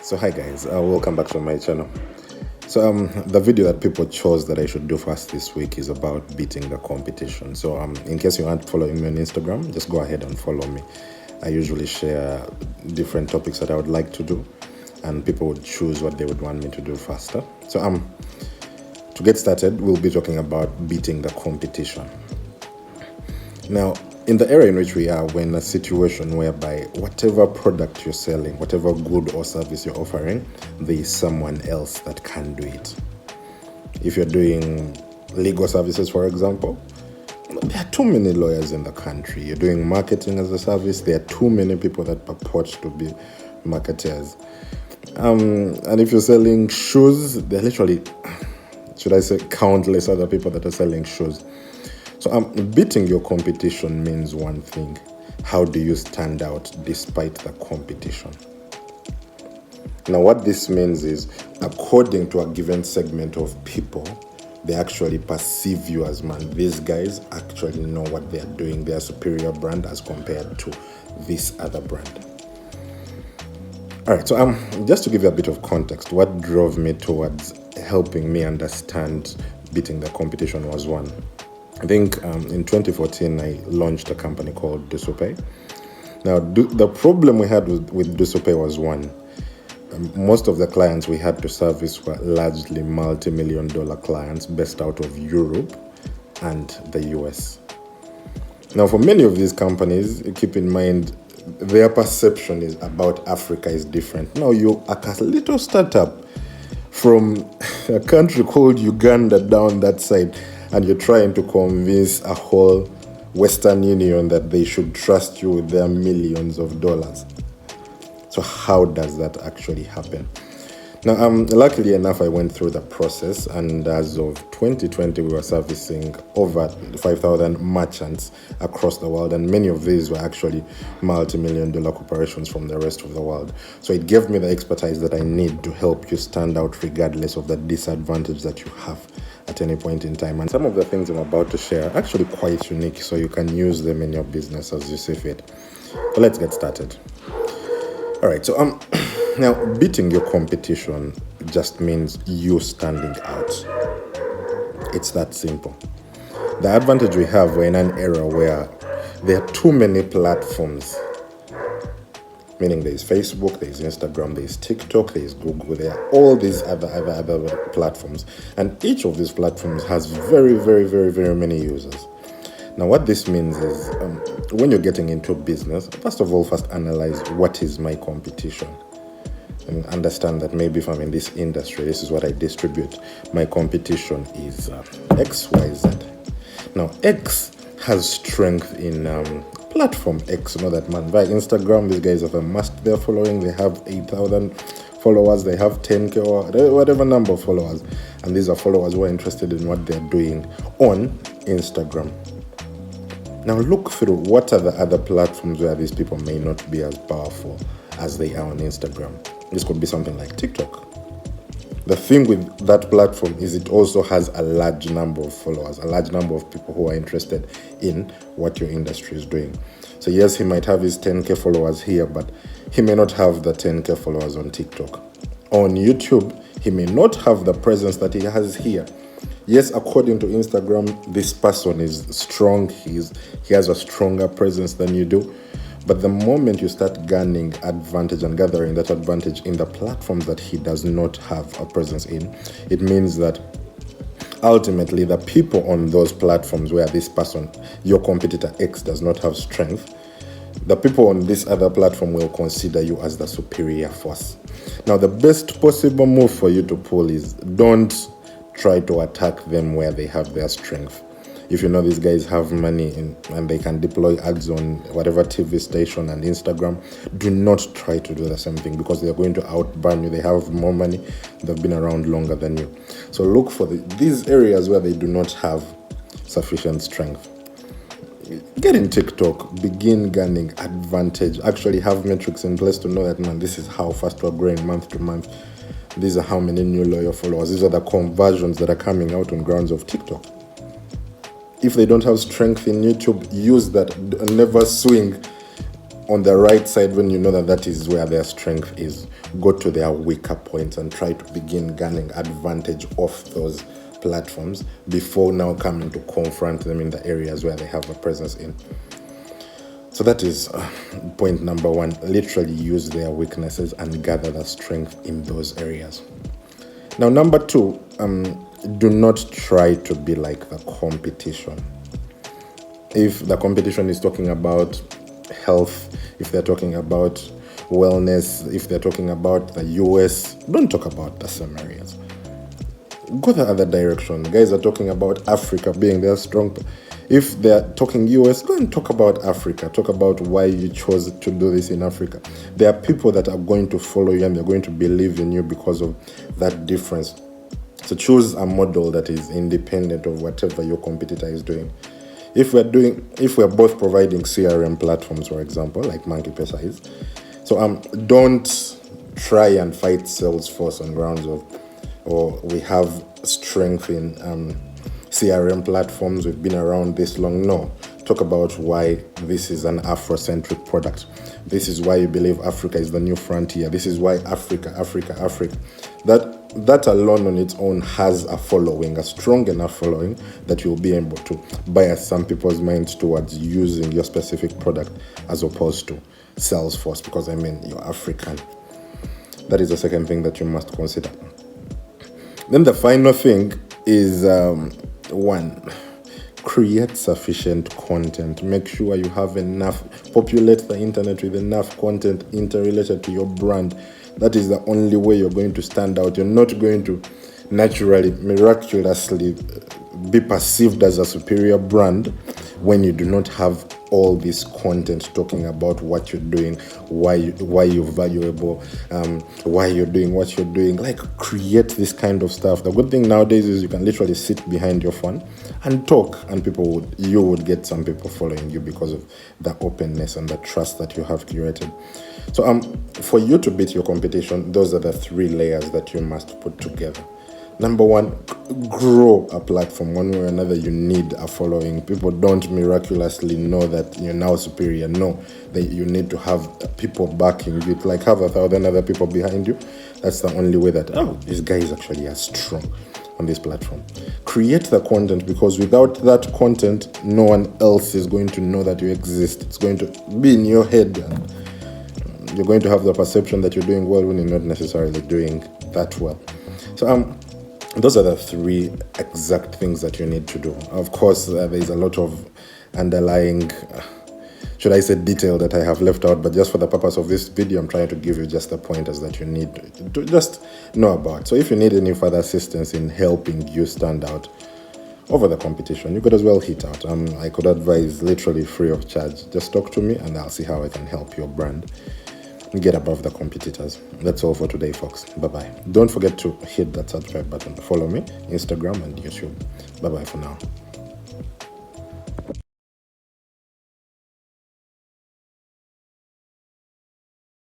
So hi guys, welcome back to my channel. So the video that people chose that I should do first this week is about beating the competition. So in case you aren't following me on Instagram, just go ahead and follow me. I usually share different topics that I would like to do, and people would choose what they would want me to do faster. So to get started, we'll be talking about beating the competition. Now, in the era in which we are, we're in a situation whereby whatever product you're selling, whatever good or service you're offering, there is someone else that can do it. If you're doing legal services, for example, there are too many lawyers in the country. You're doing marketing as a service, there are too many people that purport to be marketers. And if you're selling shoes, there are literally, should I say, countless other people that are selling shoes. So beating your competition means one thing. How do you stand out despite the competition? Now what this means is, according to a given segment of people, they actually perceive you as, man, these guys actually know what they're doing. They're a superior brand as compared to this other brand. All right, so just to give you a bit of context, what drove me towards helping me understand beating the competition was one. I think in 2014, I launched a company called DusoPay. Now, the problem we had with DusoPay was one. Most of the clients we had to service were largely multi-million-dollar clients based out of Europe and the US. Now, for many of these companies, keep in mind, their perception is about Africa is different. Now, you are a little startup from a country called Uganda down that side, and you're trying to convince a whole Western Union that they should trust you with their millions of dollars. So how does that actually happen? Now, luckily enough, I went through the process, and as of 2020, we were servicing over 5,000 merchants across the world, and many of these were actually multi-million-dollar corporations from the rest of the world. So it gave me the expertise that I need to help you stand out regardless of the disadvantage that you have at any point in time. And some of the things I'm about to share are actually quite unique, so you can use them in your business as you see fit. So let's get started. All right, so now beating your competition just means you standing out. It's that simple. The advantage we have, we're in an era where there are too many platforms, meaning there's Facebook, there's Instagram, there's TikTok, there's Google, there are all these other platforms, and each of these platforms has very, very, very, very many users. Now, what this means is, when you're getting into business, first of all, first analyze what is my competition. And understand that maybe if I'm in this industry, this is what I distribute. My competition is X, Y, Z. Now, X has strength in platform X. You know that, man, via Instagram, these guys have amassed their following. They have 8,000 followers. They have 10K or whatever number of followers. And these are followers who are interested in what they're doing on Instagram. Now look through what are the other platforms where these people may not be as powerful as they are on Instagram. This could be something like TikTok. The thing with that platform is it also has a large number of followers, a large number of people who are interested in what your industry is doing. So yes, he might have his 10K followers here, but he may not have the 10K followers on TikTok. On YouTube, he may not have the presence that he has here. Yes, according to Instagram, this person is strong. He has a stronger presence than you do. But the moment you start gaining advantage and gathering that advantage in the platforms that he does not have a presence in, it means that ultimately the people on those platforms where this person, your competitor X, does not have strength, the people on this other platform will consider you as the superior force. Now, the best possible move for you to pull is, don't try to attack them where they have their strength. If you know these guys have money and they can deploy ads on whatever TV station and Instagram, do not try to do the same thing, because they're going to outburn you. They have more money. They've been around longer than you. So look for these areas where they do not have sufficient strength. Get in TikTok, begin gaining advantage. Actually have metrics in place to know that, man, this is how fast we're growing month to month. These are how many new loyal followers. These are the conversions that are coming out on grounds of TikTok. If they don't have strength in YouTube, use that. Never swing on the right side, when you know that that is where their strength is, go to their weaker points and try to begin gaining advantage of those platforms before now coming to confront them in the areas where they have a presence in. So that is point number one. Literally use their weaknesses and gather the strength in those areas. Now, number two, do not try to be like the competition. If the competition is talking about health, if they're talking about wellness, if they're talking about the US, don't talk about the same areas. Go the other direction. Guys are talking about Africa being their strong. If they're talking US, go and talk about Africa. Talk about why you chose to do this in Africa. There are people that are going to follow you and they're going to believe in you because of that difference. So choose a model that is independent of whatever your competitor is doing. If we're both providing CRM platforms, for example, like MonkeyPesa is, so don't try and fight Salesforce on grounds of, or we have strength in CRM platforms, we've been around this long. No, talk about why this is an Afrocentric product. This is why you believe Africa is the new frontier. This is why Africa. That alone on its own has a following, a strong enough following that you'll be able to bias some people's minds towards using your specific product as opposed to Salesforce, because you're African. That is the second thing that you must consider. Then the final thing is one, create sufficient content. Make sure you have enough, populate the internet with enough content interrelated to your brand. That is the only way you're going to stand out. You're not going to naturally, miraculously be perceived as a superior brand when you do not have all this content talking about what you're doing, why you're valuable, why you're doing what you're doing. Like, create this kind of stuff. The good thing nowadays is you can literally sit behind your phone and talk, and you would get some people following you because of the openness and the trust that you have curated. So for you to beat your competition, those are the three layers that you must put together. Number one, grow a platform. One way or another, you need a following. People don't miraculously know that you're now superior. No, you need to have people backing you. Like, have 1,000 other people behind you. That's the only way that, this guy is actually as strong on this platform. Create the content, because without that content, no one else is going to know that you exist. It's going to be in your head, and you're going to have the perception that you're doing well when you're not necessarily doing that well. So those are the three exact things that you need to do. Of course, there's a lot of underlying, should I say, detail that I have left out, but just for the purpose of this video, I'm trying to give you just the pointers that you need to just know about. So if you need any further assistance in helping you stand out over the competition, you could as well hit out. I could advise literally free of charge. Just talk to me and I'll see how I can help your brand get above the competitors. That's all for today, folks. Bye-bye. Don't forget to hit that subscribe button. Follow me, Instagram and YouTube. Bye-bye for now.